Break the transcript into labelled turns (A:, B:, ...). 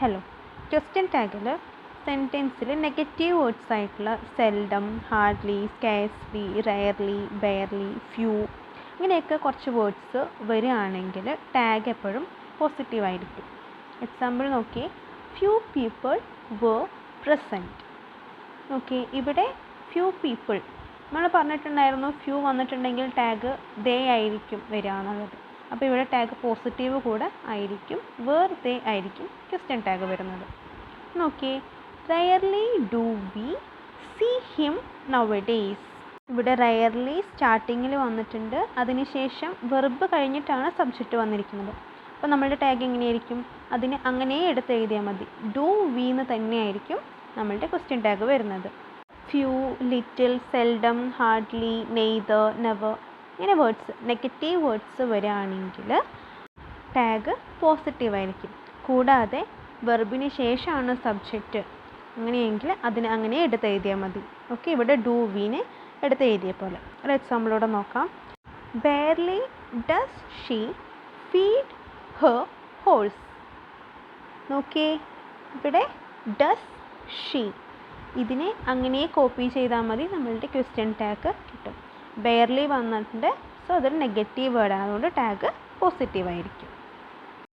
A: Hello. Question ടാഗിൽ സെൻറ്റൻസിൽ negative words ആയിട്ടുള്ള seldom, hardly, scarcely, rarely, barely, few ഇങ്ങനെയൊക്കെ കുറച്ച് വേർഡ്സ് വരികയാണെങ്കിൽ ടാഗ് എപ്പോഴും പോസിറ്റീവായിരിക്കും. എക്സാമ്പിൾ നോക്കി, few people were present. Okay, ഇവിടെ ഫ്യൂ പീപ്പിൾ നമ്മൾ പറഞ്ഞിട്ടുണ്ടായിരുന്നു ഫ്യൂ വന്നിട്ടുണ്ടെങ്കിൽ ടാഗ് ദേ ആയിരിക്കും വരിക എന്നുള്ളത്. അപ്പോൾ ഇവിടെ ടാഗ് പോസിറ്റീവ് കൂടെ ആയിരിക്കും, വേർ ദേ ആയിരിക്കും ക്വസ്റ്റ്യൻ ടാഗ് വരുന്നത്. നോക്കി, rarely do we see him nowadays. ഇവിടെ റെയർലി സ്റ്റാർട്ടിങ്ങിൽ വന്നിട്ടുണ്ട്, അതിനുശേഷം വെർബ് കഴിഞ്ഞിട്ടാണ് സബ്ജക്റ്റ് വന്നിരിക്കുന്നത്. അപ്പോൾ നമ്മളുടെ ടാഗ് എങ്ങനെയായിരിക്കും? അതിന് അങ്ങനെ എടുത്ത് എഴുതിയാൽ മതി. ഡു വി എന്ന് തന്നെയായിരിക്കും നമ്മളുടെ ക്വസ്റ്റ്യൻ ടാഗ് വരുന്നത്. Few, little, seldom, hardly, neither, never ഇങ്ങനെ വേർഡ്സ് നെഗറ്റീവ് വേർഡ്സ് വരികയാണെങ്കിൽ ടാഗ് പോസിറ്റീവായിരിക്കും. കൂടാതെ വെർബിന് ശേഷമാണ് സബ്ജക്റ്റ്, അങ്ങനെയെങ്കിൽ അതിന് അങ്ങനെ എടുത്ത് എഴുതിയാൽ മതി. ഓക്കെ, ഇവിടെ ഡു വീനെ എടുത്ത് എഴുതിയ പോലെ. ഒരു എക്സാമ്പിളോടെ നോക്കാം. Barely does she feed Har horse. നോക്കിയേ, ഇവിടെ ഡസ് ഷീ ഇതിനെ അങ്ങനെ കോപ്പി ചെയ്താൽ മതി, നമ്മളുടെ ക്വസ്റ്റ്യൻ ടാഗ് കിട്ടും. ബെയർലി വന്നിട്ടുണ്ട്, സോ അതൊരു നെഗറ്റീവ് വേർഡാണ്, അതുകൊണ്ട് ടാഗ് പോസിറ്റീവായിരിക്കും.